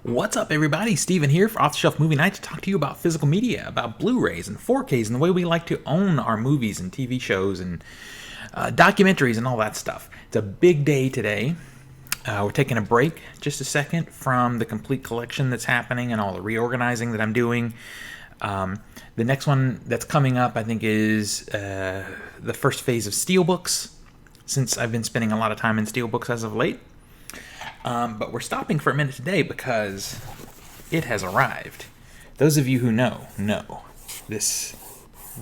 What's up, everybody? Steven here for Off the Shelf Movie Night to talk to you about physical media, about Blu-rays and 4Ks and the way we like to own our movies and TV shows and documentaries and all that stuff. It's a big day today. We're taking a break just a second from the complete collection that's happening and all the reorganizing that I'm doing. The next one that's coming up, I think, is the first phase of Steelbooks, since I've been spending a lot of time in Steelbooks as of late. But we're stopping for a minute today because it has arrived. Those of you who know this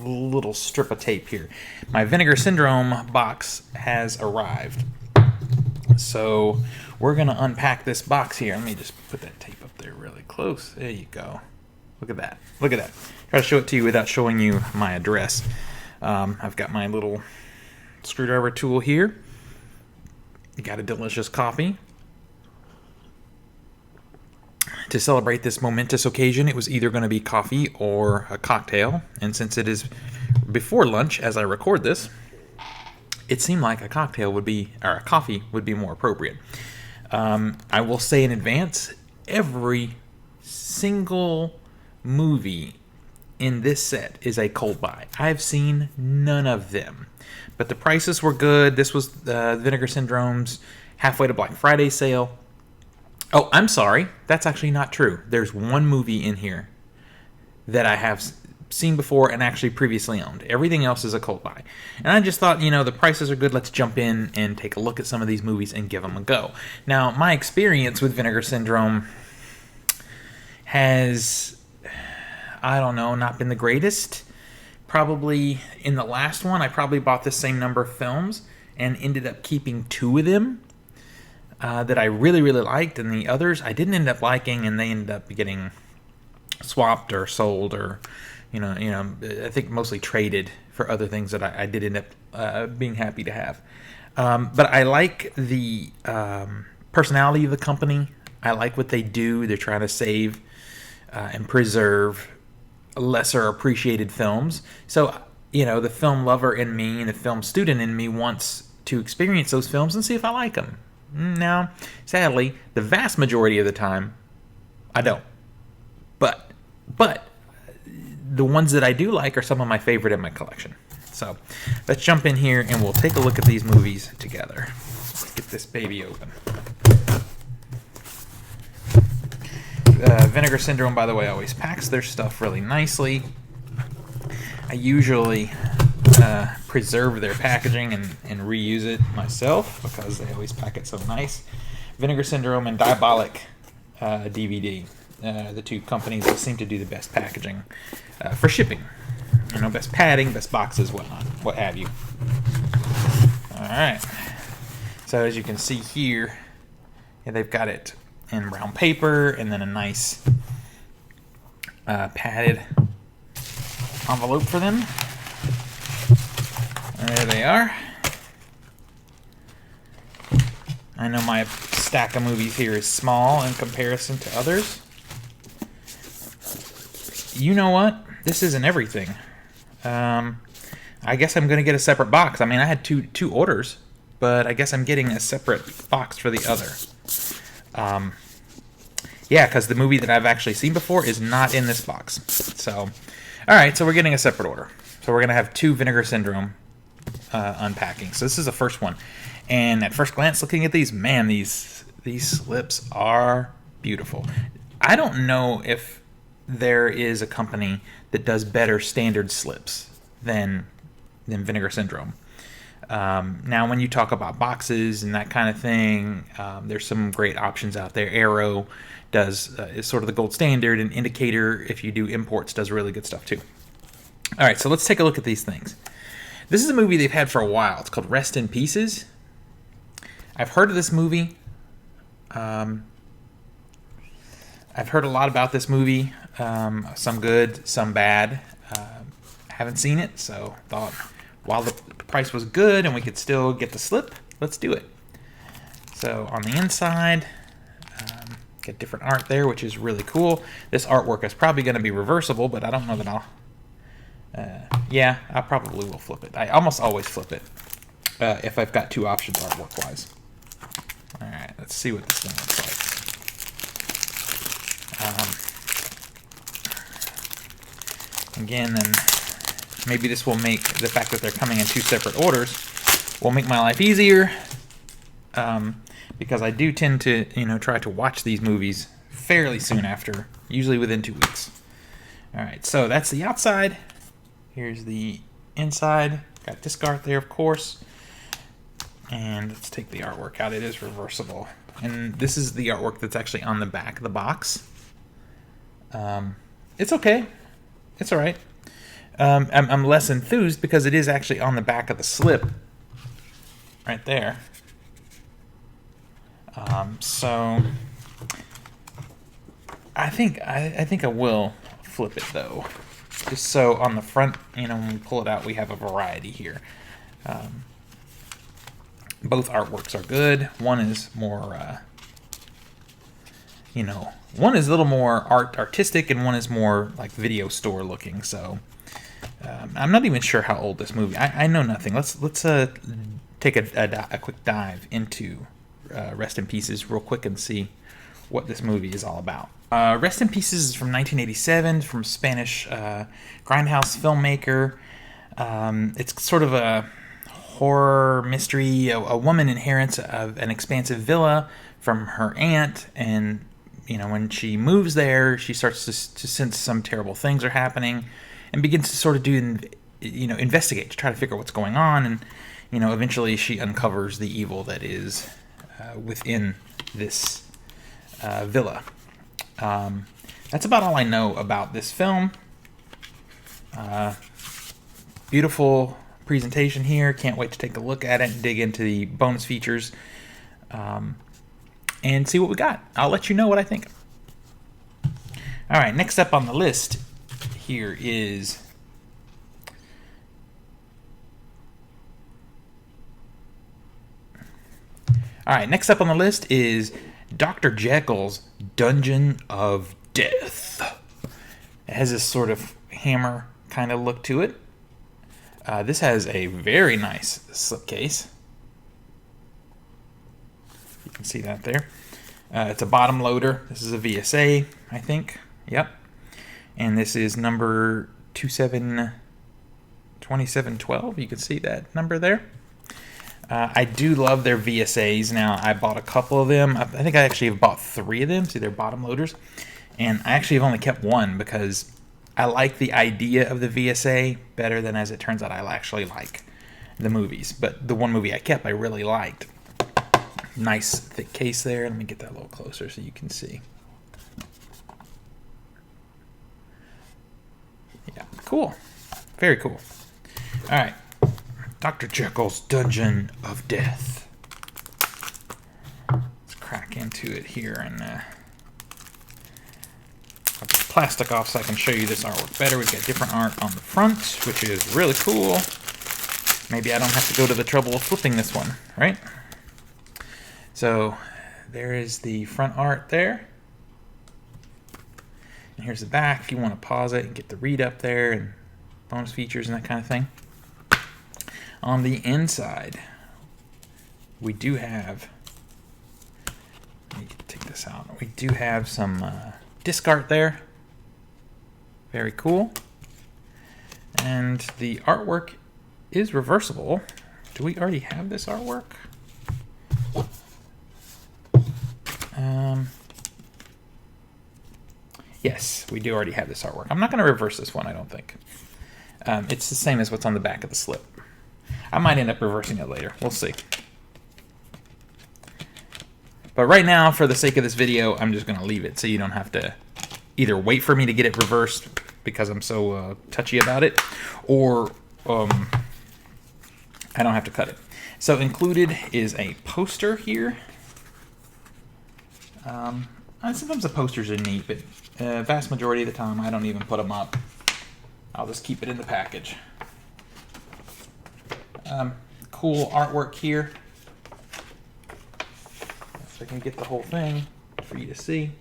little strip of tape here. My Vinegar Syndrome box has arrived. So we're going to unpack this box here. Let me just put that tape up there really close. There you go. Look at that. Look at that. Try to show it to you without showing you my address. I've got my little screwdriver tool here. Got a delicious coffee. To celebrate this momentous occasion, it was either going to be coffee or a cocktail. And since it is before lunch as I record this, it seemed like a cocktail would be, or a coffee would be more appropriate. I will say in advance, every single movie in this set is a cold buy. I've seen none of them. But the prices were good. This was Vinegar Syndrome's halfway to Black Friday sale. Oh, I'm sorry. That's actually not true. There's one movie in here that I have seen before and actually previously owned. Everything else is a cold buy. And I just thought, the prices are good. Let's jump in and take a look at some of these movies and give them a go. Now, my experience with Vinegar Syndrome has, I don't know, not been the greatest. Probably in the last one, I probably bought the same number of films and ended up keeping 2 of them. That I really, really liked, and the others I didn't end up liking, and they ended up getting swapped or sold, or I think mostly traded for other things that I did end up being happy to have. But I like the personality of the company. I like what they do. They're trying to save and preserve lesser appreciated films. So the film lover in me and the film student in me wants to experience those films and see if I like them. Now, sadly, the vast majority of the time, I don't. But the ones that I do like are some of my favorite in my collection. So let's jump in here and we'll take a look at these movies together. Let's get this baby open. Vinegar Syndrome, by the way, always packs their stuff really nicely. I usually preserve their packaging and reuse it myself because they always pack it so nice. Vinegar Syndrome and Diabolic DVD, the two companies that seem to do the best packaging for shipping. Best padding, best boxes, whatnot, what have you. Alright. So as you can see here, they've got it in brown paper and then a nice padded envelope for them. There they are. I know my stack of movies here is small in comparison to others. You know what? This isn't everything. I guess I'm going to get a separate box. I mean, I had two orders, but I guess I'm getting a separate box for the other. Yeah, because the movie that I've actually seen before is not in this box. So, alright, so we're getting a separate order. So we're going to have 2 Vinegar Syndrome unpacking. So this is the first one, and at first glance looking at these, man, these slips are beautiful. I don't know if there is a company that does better standard slips than Vinegar Syndrome. Now when you talk about boxes and that kind of thing, there's some great options out there. Arrow is sort of the gold standard, and Indicator, if you do imports, does really good stuff too. Alright, so let's take a look at these things. This is a movie they've had for a while. It's called Rest in Pieces. I've heard of this movie. I've heard a lot about this movie. Some good, some bad. Haven't seen it, so thought while the price was good and we could still get the slip, let's do it. So on the inside, get different art there, which is really cool. This artwork is probably going to be reversible, but I don't know that I'll... yeah, I probably will flip it. I almost always flip it if I've got 2 options artwork-wise. Alright, let's see what this thing looks Again, then maybe this will make the fact that they're coming in 2 separate orders will make my life easier, because I do tend to, try to watch these movies fairly soon after, usually within 2 weeks. All right, so that's the outside. Here's the inside. Got disc art there, of course. And let's take the artwork out. It is reversible. And this is the artwork that's actually on the back of the box. It's okay. It's all right. I'm less enthused because it is actually on the back of the slip right there. So I think I will flip it though, just so on the front, when we pull it out, we have a variety here. Both artworks are good. One is more, one is a little more artistic, and one is more like video store looking. So I'm not even sure how old this movie. I know nothing. Let's take a quick dive into Rest in Pieces real quick and see what this movie is all about. Rest in Pieces is from 1987, from Spanish grindhouse filmmaker. It's sort of a horror mystery. A woman inherits an expansive villa from her aunt, and when she moves there, she starts to sense some terrible things are happening, and begins to sort of investigate to try to figure out what's going on, and eventually she uncovers the evil that is within this villa. That's about all I know about this film. Beautiful presentation here. Can't wait to take a look at it and dig into the bonus features and see what we got. I'll let you know what I think. All right, next up on the list here is Dr. Jekyll's Dungeon of Death. It has this sort of hammer kind of look to it. This has a very nice slipcase. You can see that there. It's a bottom loader. This is a VSA, I think. Yep. And this is number 2712. You can see that number there. I do love their VSAs. Now, I bought a couple of them. I think I actually have bought 3 of them. See, they're bottom loaders. And I actually have only kept one because I like the idea of the VSA better than, as it turns out, I actually like the movies. But the one movie I kept, I really liked. Nice thick case there. Let me get that a little closer so you can see. Yeah, cool. Very cool. All right. Dr. Jekyll's Dungeon of Death. Let's crack into it here and put the plastic off so I can show you this artwork better. We've got different art on the front, which is really cool. Maybe I don't have to go to the trouble of flipping this one, right? So there is the front art there. And here's the back if you want to pause it and get the read up there and bonus features and that kind of thing. On the inside, we do have, let me take this out. We do have some disc art there. Very cool. And the artwork is reversible. Do we already have this artwork? Yes, we do already have this artwork. I'm not going to reverse this one, I don't think. It's the same as what's on the back of the slip. I might end up reversing it later. We'll see. But right now, for the sake of this video, I'm just going to leave it so you don't have to either wait for me to get it reversed because I'm so touchy about it, or I don't have to cut it. So included is a poster here. Sometimes the posters are neat, but vast majority of the time I don't even put them up. I'll just keep it in the package. Cool artwork here. So I can get the whole thing for you to see.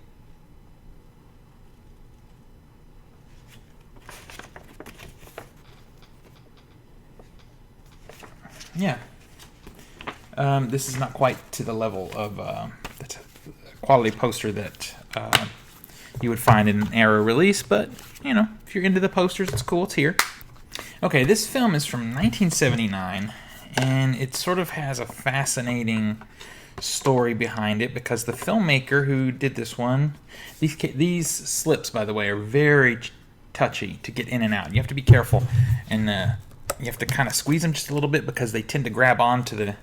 Yeah. This is not quite to the level of the quality poster that you would find in an era release, but, you know, if you're into the posters, it's cool, it's here. Okay, this film is from 1979, and it sort of has a fascinating story behind it because the filmmaker who did this one, these slips, by the way, are very touchy to get in and out. You have to be careful, and you have to kind of squeeze them just a little bit because they tend to grab onto the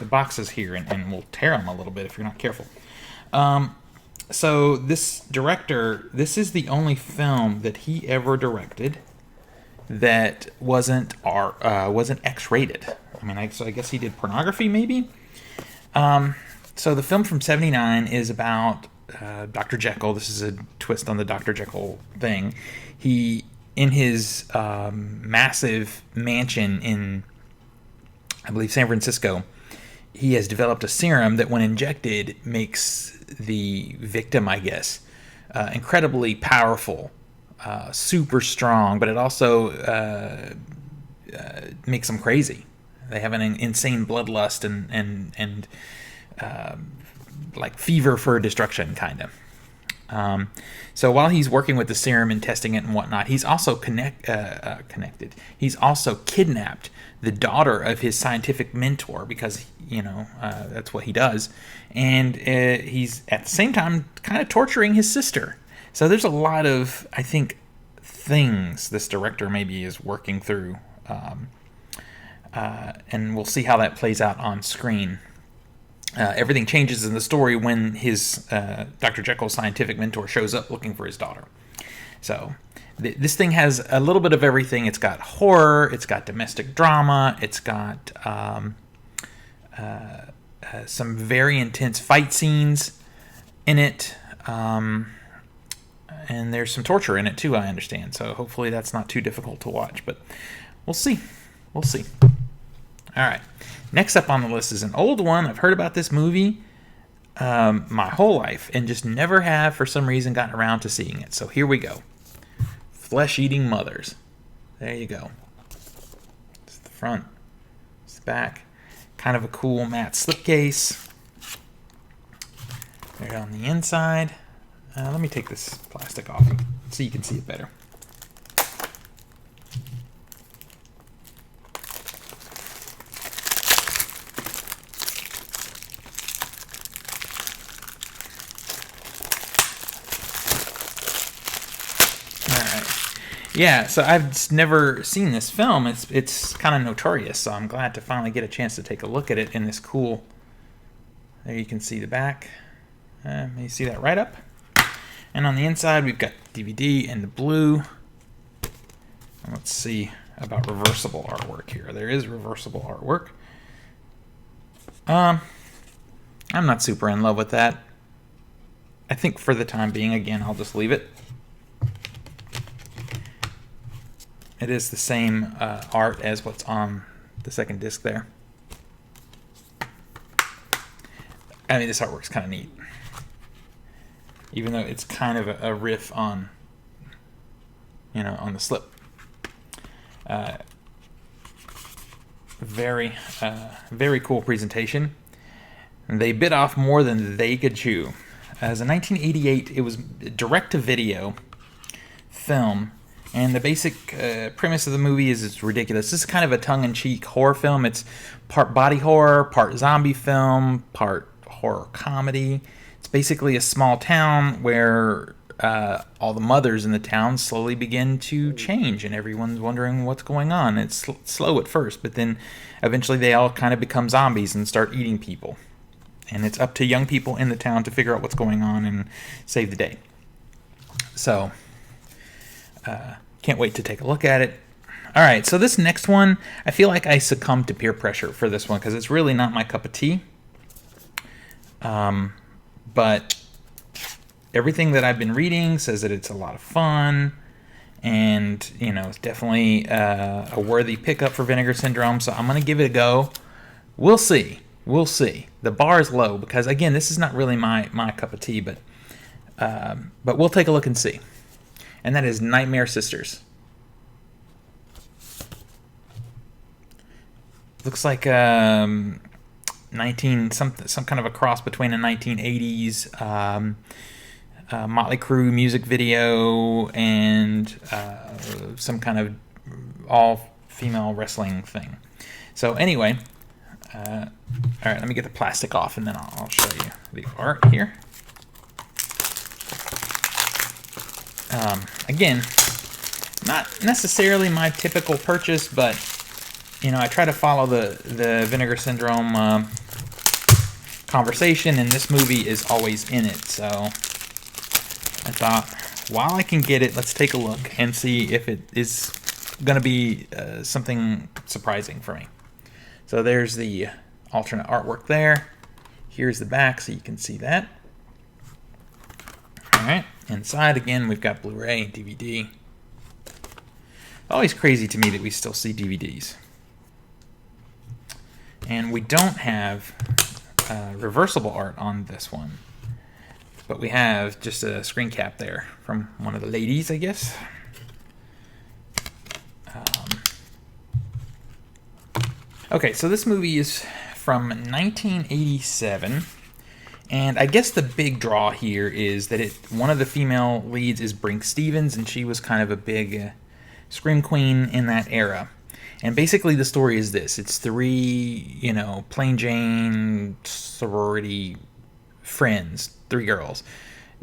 boxes here and will tear them a little bit if you're not careful. So this director, this is the only film that he ever directed that wasn't X-rated. I mean, so I guess he did pornography, maybe. So the film from '79 is about Dr. Jekyll. This is a twist on the Dr. Jekyll thing. He, in his massive mansion in, I believe, San Francisco, he has developed a serum that, when injected, makes the victim, I guess, incredibly powerful. Super strong, but it also makes them crazy. They have an insane bloodlust and like fever for destruction, kind of. So while he's working with the serum and testing it and whatnot, he's also connected. He's also kidnapped the daughter of his scientific mentor because, you know, that's what he does. And he's at the same time kind of torturing his sister. So there's a lot of, I think, things this director maybe is working through. And we'll see how that plays out on screen. Everything changes in the story when his Dr. Jekyll's scientific mentor shows up looking for his daughter. So this thing has a little bit of everything. It's got horror, it's got domestic drama, it's got some very intense fight scenes in it. And there's some torture in it too, I understand. So hopefully that's not too difficult to watch, but we'll see. We'll see. All right. Next up on the list is an old one. I've heard about this movie my whole life and just never have, for some reason, gotten around to seeing it. So here we go. Flesh-Eating Mothers. There you go. It's the front. It's the back. Kind of a cool matte slipcase. There on the inside. Let me take this plastic off so you can see it better. Yeah, so I've just never seen this film. It's kind of notorious, so I'm glad to finally get a chance to take a look at it in this cool... There you can see the back. You see that right up? And on the inside, we've got DVD and the blue. And let's see about reversible artwork here. There is reversible artwork. I'm not super in love with that. I think for the time being, again, I'll just leave it. It is the same art as what's on the second disc there. I mean, this artwork's kind of neat. Even though it's kind of a riff on, you know, on the slip. Very cool presentation. They bit off more than they could chew. As a 1988, it was direct-to-video film. And the basic premise of the movie is it's ridiculous. This is kind of a tongue-in-cheek horror film. It's part body horror, part zombie film, part horror comedy. It's basically a small town where all the mothers in the town slowly begin to change, and everyone's wondering what's going on. It's slow at first, but then eventually they all kind of become zombies and start eating people. And it's up to young people in the town to figure out what's going on and save the day. So... can't wait to take a look at it. All right, so this next one, I feel like I succumbed to peer pressure for this one because it's really not my cup of tea. But everything that I've been reading says that it's a lot of fun, and you know, it's definitely a worthy pickup for Vinegar Syndrome. So I'm gonna give it a go. We'll see. We'll see. The bar is low because, again, this is not really my cup of tea, but we'll take a look and see. And that is Nightmare Sisters. Looks like some kind of a cross between a 1980s Motley Crue music video and some kind of all-female wrestling thing. So anyway, all right, let me get the plastic off and then I'll show you the art here. Again, not necessarily my typical purchase, but you know, I try to follow the Vinegar Syndrome conversation, and this movie is always in it. So I thought, while I can get it, let's take a look and see if it is going to be something surprising for me. So there's the alternate artwork there. Here's the back, so you can see that. All right, inside again, we've got Blu-ray and DVD. Always crazy to me that we still see DVDs. And we don't have reversible art on this one, but we have just a screen cap there from one of the ladies, I guess. Okay, so this movie is from 1987, and I guess the big draw here is that one of the female leads is Brink Stevens, and she was kind of a big scream queen in that era. And basically the story is this. It's three, you know, plain Jane sorority friends, three girls,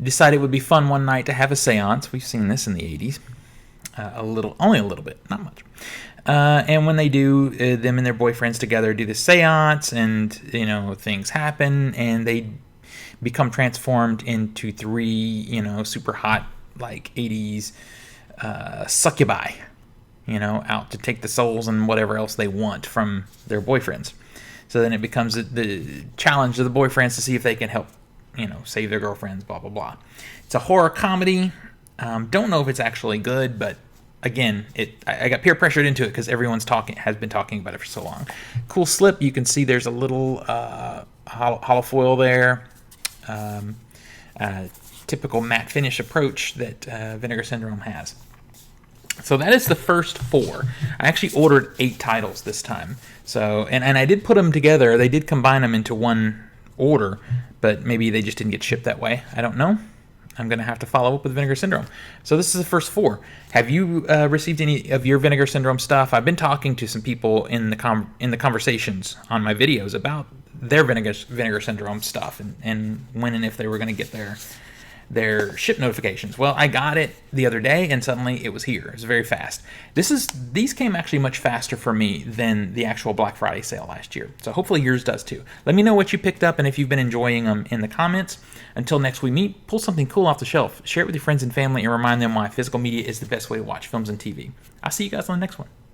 decided it would be fun one night to have a seance. We've seen this in the 80s. Only a little bit, not much. And when they do, them and their boyfriends together do the seance, and, you know, things happen, and they become transformed into three, you know, super hot, like, 80s succubi, you know, out to take the souls and whatever else they want from their boyfriends. So then it becomes the challenge of the boyfriends to see if they can help, you know, save their girlfriends, blah, blah, blah. It's a horror comedy. Don't know if it's actually good, but again, I got peer pressured into it because everyone's has been talking about it for so long. Cool slip. You can see there's a little hollow foil there. Typical matte finish approach that Vinegar Syndrome has. So that is the first 4. I actually ordered 8 titles this time. So and I did put them together. They did combine them into one order, but maybe they just didn't get shipped that way. I don't know. I'm going to have to follow up with Vinegar Syndrome. So this is the first 4. Have you received any of your Vinegar Syndrome stuff? I've been talking to some people in the conversations on my videos about their Vinegar Syndrome stuff and when and if they were going to get their ship notifications. Well, I got it the other day, and suddenly it was here. It was very fast. These came actually much faster for me than the actual Black Friday sale last year. So hopefully yours does too. Let me know what you picked up and if you've been enjoying them in the comments. Until next we meet, pull something cool off the shelf, share it with your friends and family, and remind them why physical media is the best way to watch films and TV. I'll see you guys on the next one.